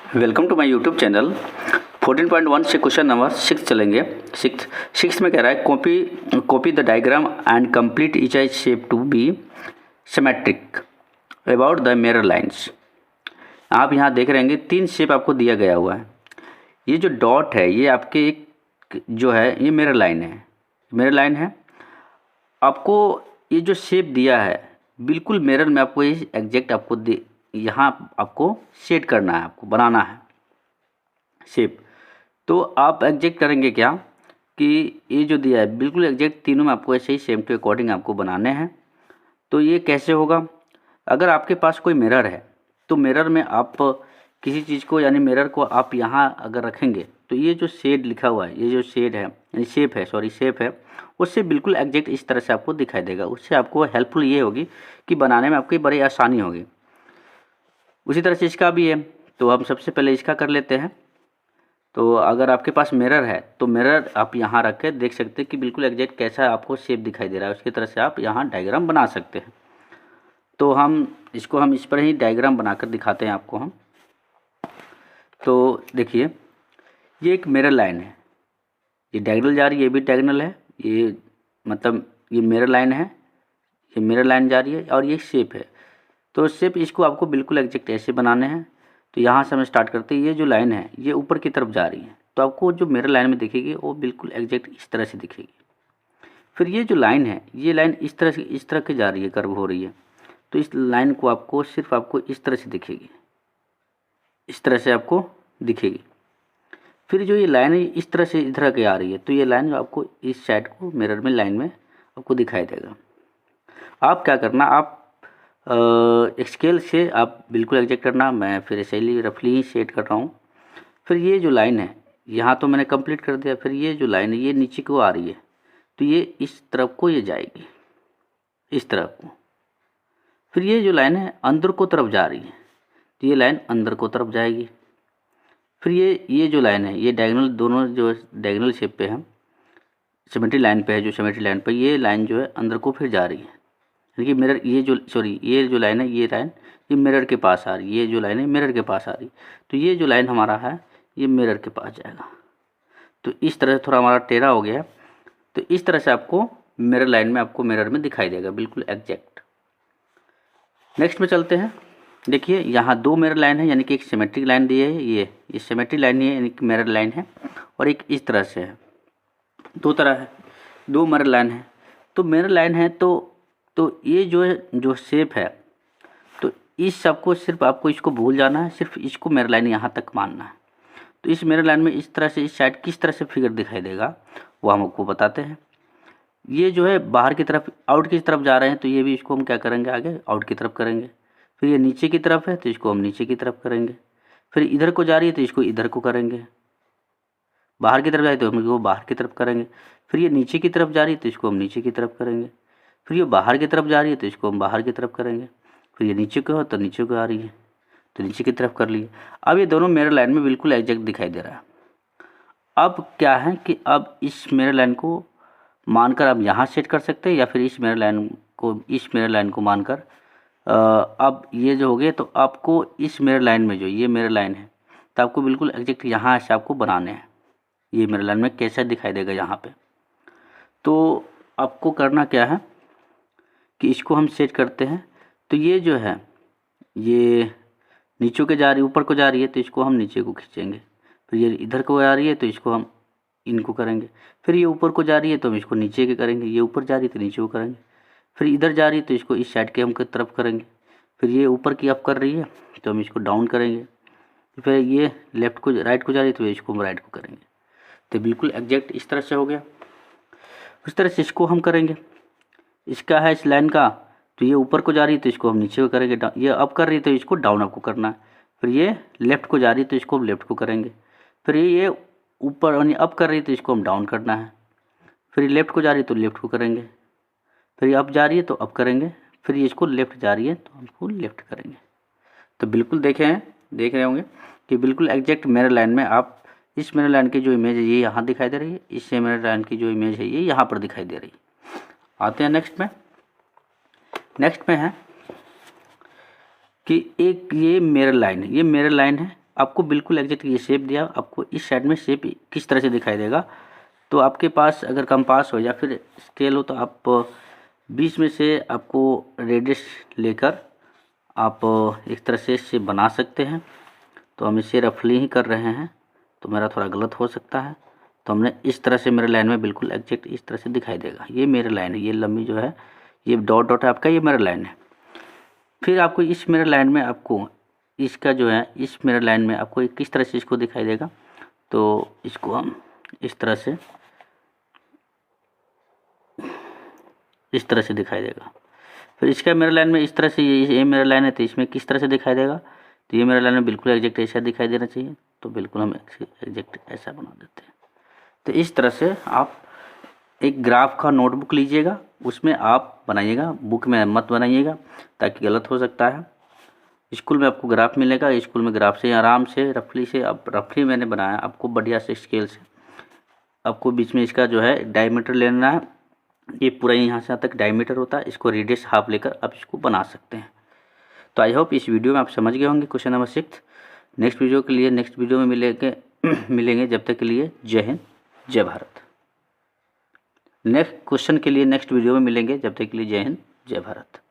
Welcome to my YouTube channel. 14.1 से question number 6 चलेंगे। Six में कह रहा है copy the diagram and complete each I shape to be symmetric about the mirror lines. आप यहाँ देख रहे हैं 3 शेप आपको दिया गया हुआ है। ये जो डॉट है ये आपके एक जो है ये मिरर लाइन है। आपको ये जो शेप दिया है बिल्कुल मिरर में आपको ये एग्जैक्ट आपको यहाँ आपको सेट करना है, आपको बनाना है शेप। तो आप एग्जैक्ट करेंगे क्या कि ये जो दिया है बिल्कुल एग्जैक्ट तीनों में आपको ऐसे ही सेम टू अकॉर्डिंग आपको बनाने हैं। तो ये कैसे होगा? अगर आपके पास कोई मिरर है तो मिरर में आप किसी चीज़ को यानी मिरर को आप यहाँ अगर रखेंगे तो ये जो शेड लिखा हुआ है, ये जो शेड है यानी शेप है उससे बिल्कुल एग्जैक्ट इस तरह से आपको दिखाई देगा। उससे आपको हेल्पफुल ये होगी कि बनाने में आपकी बड़ी आसानी होगी। उसी तरह से इसका भी है, तो हम सबसे पहले इसका कर लेते हैं। तो अगर आपके पास मिरर है तो मिरर आप यहाँ रख के देख सकते हैं कि बिल्कुल एग्जैक्ट कैसा आपको शेप दिखाई दे रहा है, उसकी तरह से आप यहाँ डायग्राम बना सकते हैं। तो हम इस पर ही डायग्राम बनाकर दिखाते हैं आपको हम। तो देखिए ये एक मिरर लाइन है, ये डायगोनल जा रही है, ये भी डायगोनल है, ये मतलब ये मिरर लाइन है, ये मिरर लाइन जा रही है और ये शेप है। तो शेप इसको आपको बिल्कुल एग्जैक्ट ऐसे बनाने हैं। तो यहाँ से हम स्टार्ट करते हैं। ये जो लाइन है ये ऊपर की तरफ जा रही है, तो आपको जो मिरर लाइन में दिखेगी वो बिल्कुल एग्जैक्ट इस तरह से दिखेगी। फिर ये जो लाइन है ये लाइन इस तरह की जा रही है, कर्व हो रही है। तो इस लाइन को आपको सिर्फ आपको इस तरह से दिखेगी, इस तरह से आपको दिखेगी। फिर जो ये लाइन है इस तरह से इधर के आ रही है, तो ये लाइन आपको इस साइड को मिरर में लाइन में आपको दिखाई देगा। आप क्या करना, आप स्केल से आप बिल्कुल एग्जैक्ट करना। मैं फिर ऐसे रफली ही सेट कर रहा हूँ। फिर ये जो लाइन है यहाँ तो मैंने कंप्लीट कर दिया। फिर ये जो लाइन है ये नीचे को आ रही है, तो ये इस तरफ को ये जाएगी, इस तरफ को। फिर ये जो लाइन है अंदर को तरफ जा रही है, तो ये लाइन अंदर को तरफ जाएगी। फिर ये जो लाइन है ये डायगोनल, दोनों जो डायगोनल शेप पे है, सिमेट्री लाइन पे है, जो सिमेट्री लाइन पे ये लाइन जो है अंदर को फिर जा रही है। यानी कि मिरर ये जो लाइन है ये मिरर के पास आ रही है, ये जो लाइन है मिरर के पास आ रही। तो ये जो लाइन हमारा है ये मिरर के पास जाएगा। तो इस तरह से थोड़ा हमारा टेढ़ा हो गया। तो इस तरह से आपको मिरर लाइन में आपको मिरर में दिखाई देगा बिल्कुल एग्जैक्ट। नेक्स्ट में चलते हैं। देखिए यहाँ 2 मिरर लाइन है, यानी कि एक सिमेट्रिक लाइन दी है, ये सिमेट्रिक लाइन है यानी कि मिरर लाइन है, और एक इस तरह से है। 2 तरह है, 2 मिरर लाइन है। तो मिरर लाइन है तो ये जो है जो शेप है, तो इस सब को सिर्फ आपको इसको भूल जाना है, सिर्फ इसको मिरर लाइन यहाँ तक मानना है। तो इस मिरर लाइन में इस तरह से इस साइड किस तरह से फिगर दिखाई देगा वो हम आपको बताते हैं। ये जो है बाहर की तरफ आउट की तरफ जा रहे हैं, तो ये भी इसको हम क्या करेंगे आगे आउट की तरफ करेंगे। फिर ये नीचे की तरफ है तो इसको हम नीचे की तरफ करेंगे। फिर इधर को जा रही है तो इसको इधर को करेंगे। बाहर की तरफ जाए तो हम इसको बाहर की तरफ करेंगे। फिर ये नीचे की तरफ जा रही है तो इसको हम नीचे की तरफ करेंगे। फिर ये बाहर की तरफ जा रही है तो इसको हम बाहर की तरफ करेंगे। फिर ये नीचे को हो तो नीचे को आ रही है तो नीचे की तरफ कर लिए। अब ये दोनों मिरर लाइन में बिल्कुल एग्जैक्ट दिखाई दे रहा है। अब क्या है कि अब इस मिरर लाइन को मानकर आप यहाँ सेट कर सकते हैं, या फिर इस मिरर लाइन को मानकर अब ये जो हो गया, तो आपको इस मिरर लाइन में जो ये मिरर लाइन है तो आपको बिल्कुल एग्जैक्ट यहाँ से आपको बनाने हैं। ये मिरर लाइन में कैसा दिखाई देगा यहाँ पे। तो आपको करना क्या है कि इसको हम सेट करते हैं। तो ये जो है ये नीचे को जा रही है, ऊपर को जा रही है, तो इसको हम नीचे को खींचेंगे। फिर ये इधर को आ रही है तो इसको हम इनको करेंगे। फिर ये ऊपर को जा रही है तो हम इसको नीचे के करेंगे। ये ऊपर जा रही है तो नीचे को करेंगे। फिर इधर जा रही है तो इसको इस साइड के हम की तरफ करेंगे। फिर ये ऊपर की अप कर रही है तो हम इसको डाउन करेंगे। फिर ये लेफ्ट को राइट को जा रही है तो इसको हम राइट को करेंगे। तो बिल्कुल एग्जैक्ट इस तरह से हो गया। उस तरह से इसको हम करेंगे। इसका है इस लाइन का, तो ये ऊपर को जा रही है तो इसको हम नीचे को करेंगे। ये अप कर रही है तो इसको डाउन अप को करना है। फिर ये लेफ़्ट को जा रही है तो इसको हम लेफ़्ट को करेंगे। फिर ये ऊपर यानी अप कर रही है तो इसको हम डाउन करना है। फिर ये लेफ़्ट को जा रही है तो लेफ़्ट को करेंगे। फिर ये अप जा रही है तो अप करेंगे। फिर ये इसको लेफ़्ट जा रही है तो हम इसको लेफ़्ट करेंगे। तो बिल्कुल देख रहे होंगे कि बिल्कुल एग्जैक्ट मिरर लाइन में आप इस मिरर लाइन की जो इमेज है ये यहाँ दिखाई दे रही है, इस मिरर लाइन की जो इमेज है ये यहाँ पर दिखाई दे रही है। आते हैं नेक्स्ट में है कि एक ये मिरर लाइन है, आपको बिल्कुल एग्जैक्ट ये शेप दिया, आपको इस साइड में शेप किस तरह से दिखाई देगा। तो आपके पास अगर कंपास हो या फिर स्केल हो तो आप बीच में से आपको रेडियस लेकर आप इस तरह से शेप बना सकते हैं। तो हम इसे रफली ही कर रहे हैं, तो मेरा थोड़ा गलत हो सकता है। तो हमने इस तरह से मेरे लाइन में बिल्कुल एग्जैक्ट इस तरह से दिखाई देगा। ये मेरे लाइन है, ये लंबी जो है ये डॉट डॉट है आपका, ये मेरा लाइन है। फिर आपको इस मेरे लाइन में आपको इसका जो है इस मेरे लाइन में आपको किस तरह से इसको दिखाई देगा। तो इसको हम इस तरह से दिखाई देगा। फिर इसका मेरे लाइन में इस तरह से ये मेरा लाइन है, तो इसमें किस तरह से दिखाई देगा। तो ये मेरा लाइन में बिल्कुल एग्जैक्ट ऐसा दिखाई देना चाहिए। तो बिल्कुल हम एग्जैक्ट ऐसा बना देते हैं। तो इस तरह से आप एक ग्राफ का नोटबुक लीजिएगा, उसमें आप बनाइएगा, बुक में मत बनाइएगा ताकि गलत हो सकता है। स्कूल में आपको ग्राफ मिलेगा, स्कूल में ग्राफ से आराम से रफली से आप रफली मैंने बनाया, आपको बढ़िया से स्केल से आपको बीच में इसका जो है डायमीटर लेना है। ये पूरा यहाँ से यहाँ तक डायमीटर होता है, इसको रेडियस हाफ लेकर आप इसको बना सकते हैं। तो आई होप इस वीडियो में आप समझ गए होंगे क्वेश्चन नंबर 6। नेक्स्ट वीडियो में मिलेंगे। जब तक के लिए जय हिंद जय भारत। नेक्स्ट क्वेश्चन के लिए नेक्स्ट वीडियो में मिलेंगे। जब तक के लिए जय हिंद जय भारत।